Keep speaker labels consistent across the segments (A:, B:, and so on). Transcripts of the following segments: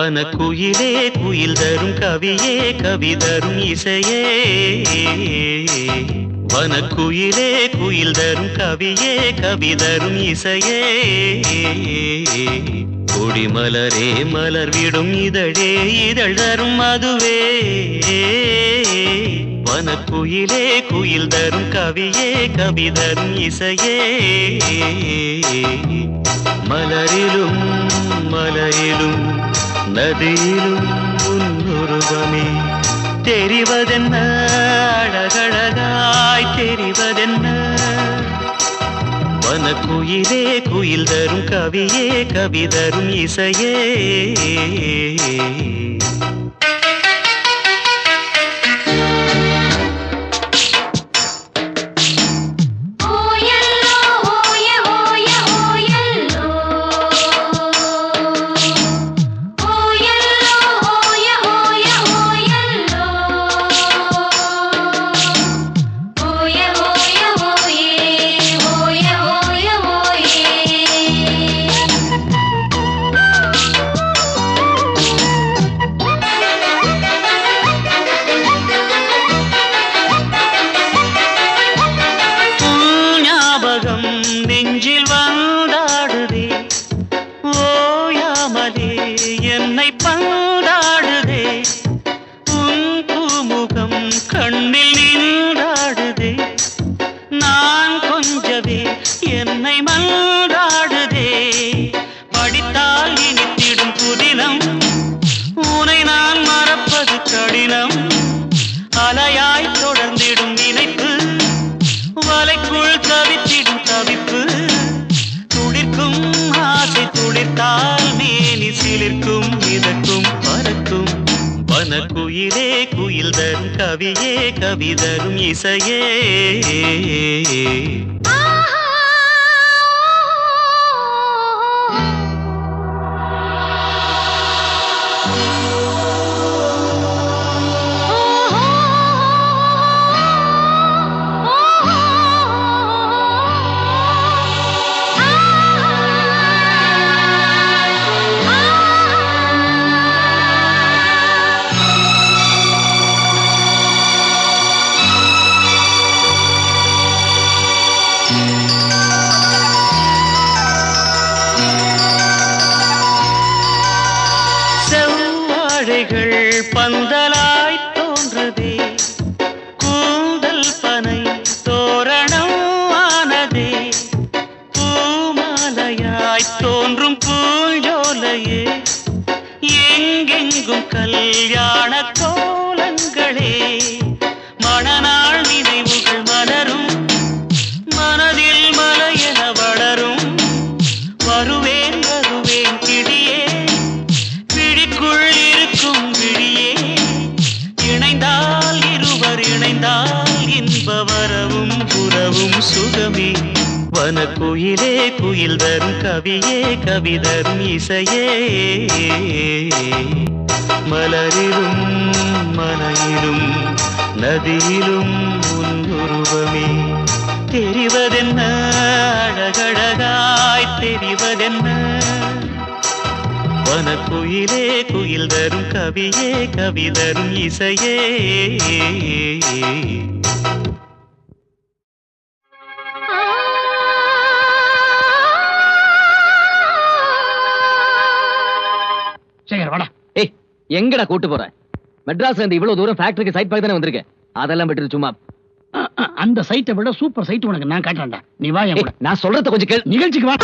A: வனக்குயிலே குயில் தரும் கவியே கவி தரும் இசையே வனக்குயிலே குயில் தரும் கவியே கவி தரும் இசையே கொடிமலரே மலர் விடும் இதழே இதழ் தரும் அதுவே வனக்குயிலே குயில் தரும் கவியே கவி தரும் இசையே மலரிலும் மலையிலும் நதியிலும் உன்னுருவமே தெரிவதென்ன அழகழகாய் தெரிவதென்ன வனக்குயிலே குயில் தரும் கவியே கவி தரும் இசையே நெஞ்சில் வந்தாடுதே ஓயாமலே என்னை பந்தாடுதே உன் பூமுகம் கண்ணில் நின்றாடுதே நான் கொஞ்சவே என்னை மன்றாடுதே படித்தால் இனித்திடும் புதினம் உனை நான் மறப்பது கடினம் அலையாய் தொடர்ந்திடும் நினைப்பு வலைக்குள் தவித்திடும் தவிப்பு துளிர்க்கும் ஆசை துளிர்த்தால் மேனி சிலிர்க்கும் மிதக்கும் பறக்கும் வனக்குயிலே குயில் தரும் கவியே கவி தரும் இசையே பந்தலாய் தோன்றதே கூந்தல் பனை தோரணம் ஆனதே பூமாலையாய் தோன்றும் பூஞ்சோலையே எங்கெங்கும் கல்யாண கோலங்களே மணநாள் நினைவுகள் மலரும் மனதில் மலையென வளரும் வருவேன் வருவேன் கிடியே பிடிக்குள் இருக்கும் விழியே இணைந்தால் இருவர் இணைந்தால் இன்ப வரவும் புறவும் சுகமே வனக்குயிலே குயில் தரும் கவியே கவி தரும் இசையே மலரிலும் மலையிலும் நதியிலும் உன்னுருவமே தெரிவதென்ன அழகழகாய் தெரிவதென்ன வனக்குயிலே குயில் தரும் கவியே கவி தரும் இசையே
B: சேகர் வாடா.
C: ஏய் எங்கடா கூட்டு போற? மெட்ராஸ்ல இருந்து இவ்வளவு தூரம் ஃபேக்டரிக்கு சைட் பார்க்க தானே வந்திருக்கேன். அதெல்லாம் விட்டுரு சும்மா.
B: அந்த சைட்டை விட சூப்பர் சைட் உனக்கு நான் காட்டுறேன்டா. நீ வா என் கூட.
C: நான் சொல்றத கொஞ்சம் கேளு.
B: நிகழ்ச்சிக்கு வா.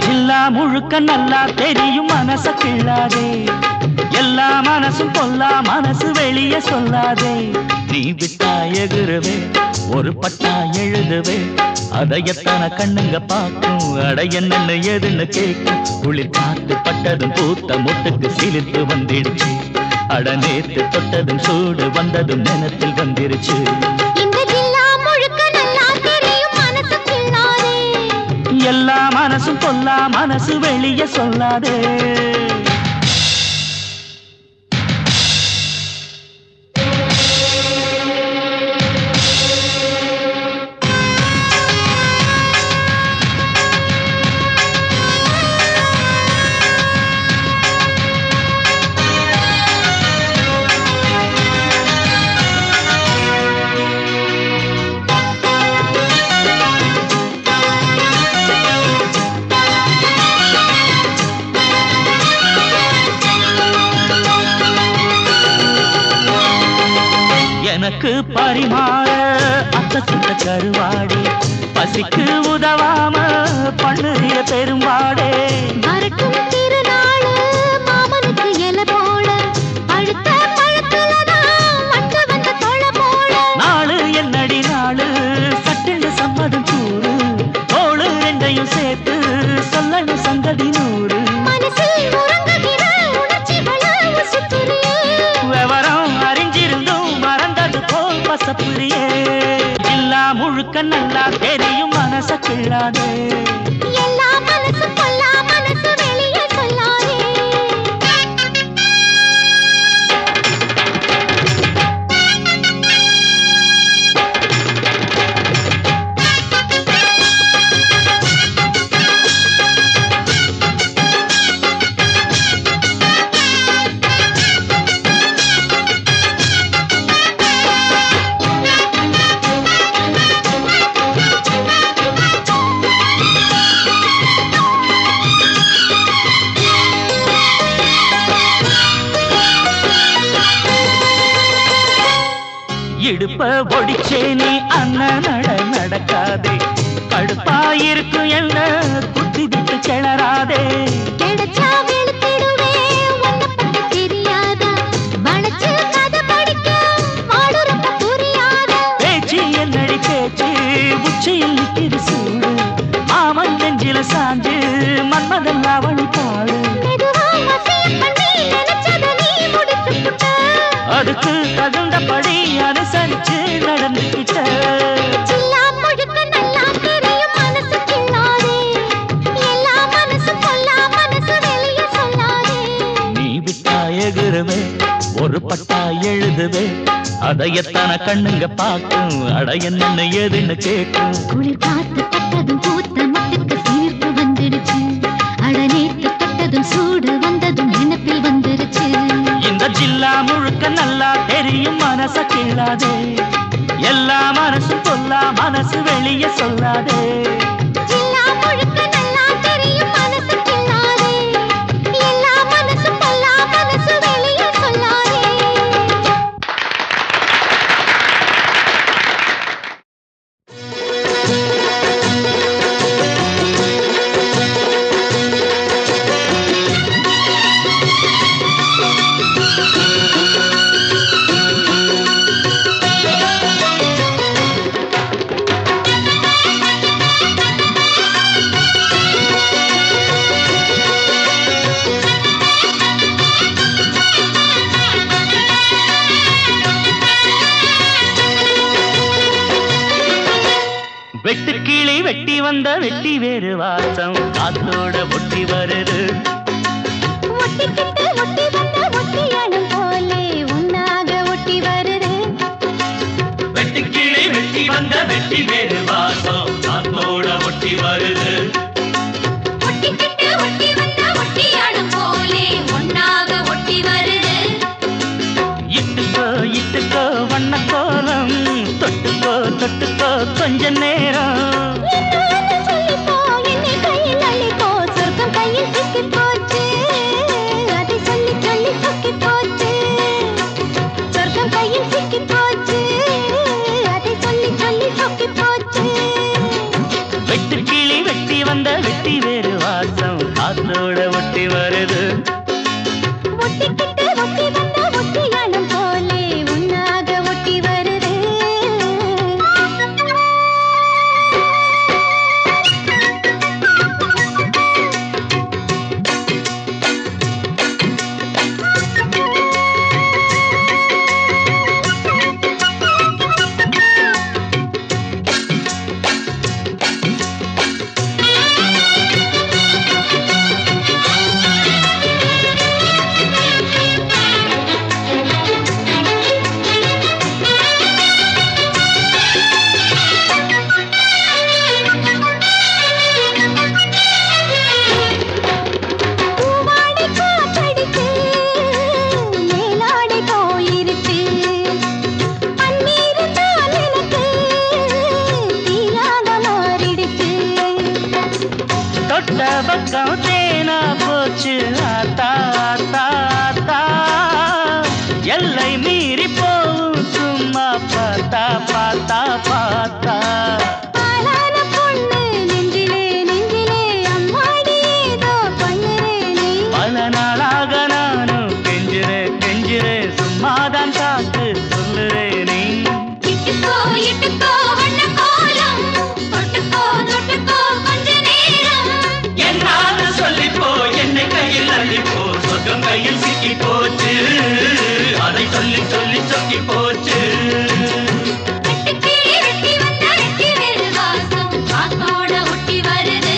A: ஜில்லா முழுக்க நல்லா தெரியும் மனச கிள்ளாதே எல்லா மனசும் பொல்லா மனசு வெளியே சொல்லாதே. நீ விட்டா எகுருவே ஒரு பட்டா எழுதுவே, அதை எத்தனை கண்ணுங்க பார்க்கும், அட என்னன்னு எதுன்னு கேட்கும். குளிர் காத்து பட்டதும் பூத்த முட்டுக்கு சிலிர்த்து வந்துடுச்சு, அட நேத்து தொட்டதும் சூடு வந்ததும் நினத்தில் வந்துருச்சு. எல்லா மனசும் பொல்லா மனசு வெளியே சொல்லாதே. எனக்கு பரிமாற அத்த சுத்த கருவாடே, பசிக்கு உதவாம பண்ணுறிய பெரும்பாடே.
D: வரட்டும் திருநாள் மாமனுக்கு எல போல, அடுத்த பழத்துலதான் மட்ட வந்த தொலை போல.
A: நாளு என்னடி நாளு சட்டென்று சம்மதம் கூறு, தோளு ரெண்டையும் சேர்த்து சொல்லணும் சங்கதி நூறு.
D: மனசில் உறங்குகிற உணர்ச்சிகளை உசுத்துறியே,
A: விவரம் அறிஞ்சிருந்தும் மறந்தது போல் பசப்புரியே. இல்லா முழுக்க நல்லா தெரியும் மனச கிள்ளாதே.
D: எல்லா மனசும் பொல்லா மனசு வெளியே சொல்லாதே.
A: இடுப்ப ஒடிச்சே நீ அண்ண நட நடக்காதே, கடுப்பாயிருக்கும் என்ன குத்தி விட்டு கிளறாதே.
D: கிடைச்சா வெளுத்திடுவே உன்னை பத்தி தெரியாதா, வளைச்சு கதை படிக்க மாடு ரொம்ப புரியாதா.
A: பேச்சு என்னடி பேச்சு உச்சியில் நிற்கிது சூடு, மாமன் நெஞ்சில சாஞ்சு மன்மதன் அவனி பாடு.
D: மெதுவா மசிய பண்ணி நினைச்சத நீ முடிச்சு புட்ட,
A: அதுக்கு தகுந்தபடி அனுசரிச்சு நடந்துகிட்ட.
D: சில்லா முழுக்க நல்லா தெரியும் மனசு கிள்ளாதே. எல்லா மனசும் பொல்லா மனசு வெளியே சொல்லாதே.
A: நீ விட்டா எகுருவே ஒரு பட்டா எழுதுவே, அதை எத்தனை கண்ணுங்க பார்க்கும், அட என்னன்னு எதுன்னு கேட்கும்.
D: குளிர் காத்து பட்டதும் பூத்த முட்டுக்கு சீர்த்து வந்துடுச்சு, அட நேத்து தொட்டதும் சூடு வந்ததும் நினைப்பில் வந்துருச்சு.
A: இந்த ஜில்லா முழுக்க நல்லா தெரியும் மனச கிள்ளாதே. எல்லா மனசும் பொல்லா மனசு வெளியே சொல்லாதே.
D: எல்லா முழுக்க நல்லா தெரியும் மனசு கிள்ளாதே. எல்லா மனசும் பொல்லா மனசு வெளியே சொல்லாதே.
A: வெட்டுக்கிளி வெட்டி வந்த வெட்டி வேறு வாசம் காத்தோட ஒட்டி வருது.
D: ஒட்டிக்கிட்டு ஒட்டி வந்த ஒட்டியானம் போலே உன்னாக ஒட்டி வருது.
A: வெட்டுக்கிளி வெட்டி வந்த வெட்டி வேறு வாசம் காத்தோட ஒட்டி வருது.
D: ஒட்டிக்கிட்டு ஒட்டி வந்த ஒட்டியானம் போலே உன்னாக ஒட்டி வருது.
A: இட்டுக்கோ இட்டுக்கோ வண்ண கோலம், தொட்டுக்கோ தொட்டுக்கோ கொஞ்ச நேரம்.
D: என்னன்னு சொல்லிப்போ, என்னை கையில் அள்ளிப்போ, சொர்க்கம் கையில் சிக்கிப் போச்சு, அதை சொல்லி சொல்லி சொக்கிப் போச்சு. சொர்க்கம் கையில் சிக்கிப் போச்சு, அதை சொல்லி சொல்லி சொக்கிப் போச்சு.
A: வெட்டுக்கிளி வெட்டி வந்த வெட்டி வேறு வாசம் காத்தோட ஒட்டி வருது.
D: ஒட்டிக்கிட்டு
A: எல்லை மீறி போகும் சும்மா பார்த்தா பார்த்தா பார்த்தா
D: ஆளான பொண்ணு நெஞ்சிலே நெஞ்சிலே அம்மாடி ஏதோ பண்ணுறேனே
A: பல நாளாக நானும் கெஞ்சுறே சும்மாதான் காத்து சொல்லுறேனே
D: இட்டுக்கோ வண்ண கோலம் தொட்டுக்கோ தொட்டுக்கோ கொஞ்ச நேரம்
A: என்னால சொல்லிப்போ என்னை கையில் அள்ளிப்போ சொர்க்கம் கையில் சிக்கி போச்சு அதை சொல்லி சொல்லி சொக்கி போச்சு
D: வெட்டி வந்த வெட்டி வேறு வாசம் காத்தோட ஒட்டி வருது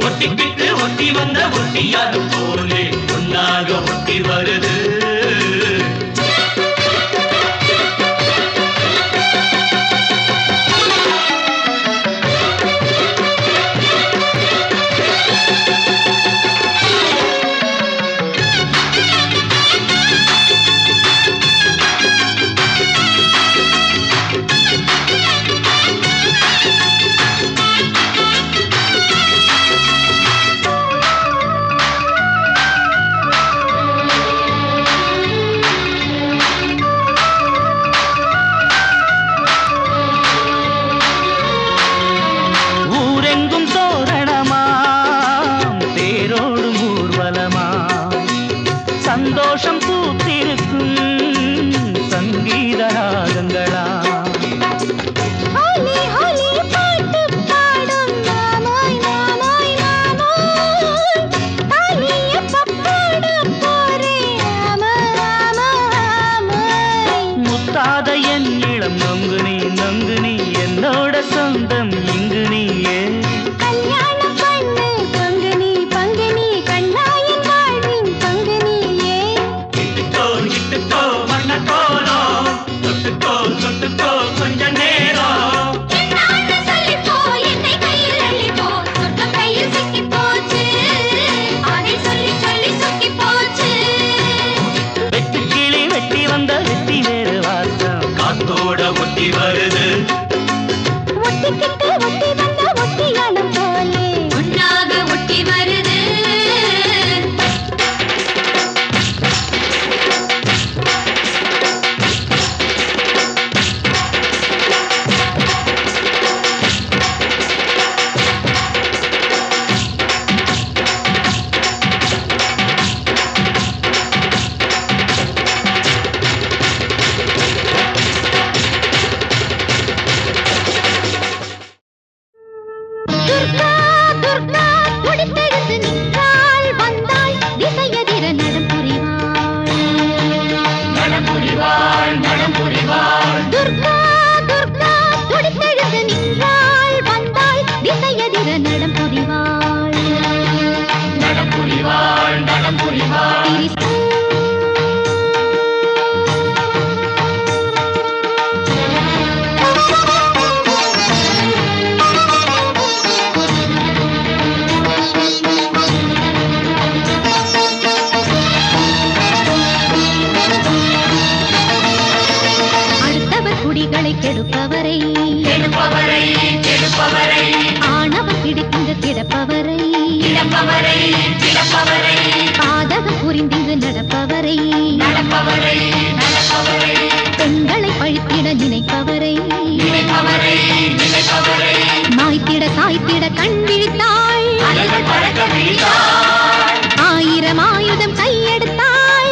A: ஒட்டிக்கிட்டு ஒட்டி வந்த ஒட்டியாரு போலே ஒன்னாக ஒட்டி வருது சந்தோஷம் பூத்திருக்கும் சங்கீத ராகங்களா
D: ஹோலி ஹோலி பாட்டு பாடும் மாமாய் மாமாய் மாமாய் தாலிய பப்பாட போரே மாமாய்
A: முத்தாத என் இளம் நொங்கு நீ என்னோட சொந்தம் இங்கு நீயே
D: கல்யாணம் பண்ணு பங்கு நீ கண்ணாயின் வாழ்வின் பங்கு நீயே
A: இட்டுக்கோ வண்ண கோலம் தொட்டுக்கோ கொஞ்ச நேரம்
D: என்னான்னு சொல்லிப்போ என்னை கையில் அள்ளிப்போ சொர்க்கம் கையில் சிக்கி போச்சு அதை சொல்லி சொல்லி சொக்கி போச்சு
A: வெட்டு கிளி வெட்டி வந்த வெட்டி வேறு வாசம் காத்தோட ஒட்டி வருது
D: ஒட்டிக்கிட்டு ஒட்டி வந்த ஒட்டியானம் போலே ஒன்னாக ஒட்டி வருது துர்கா துர்கா துடித்தெழுந்து நின்றாள் வந்தாள் திசையதிர நடம் புரிவாள் துர்கா துர்கா துடித்தெழுந்து நின்றாள் வந்தாள் திசையதிர நடம் புரிவாள் அடுத்தவர் குடிகளை கெடுப்பவரை ஆணவம் பிடித்திங்கு கிடப்பவரை பாதகம் புரிந்திங்கு நடப்பவரை பெண்களை பழித்திட நினைப்பவரை மாய்த்திட சாய்த்திட கண் விழித்தாள் ஆயிரம் ஆயுதம் கையெடுத்தாள்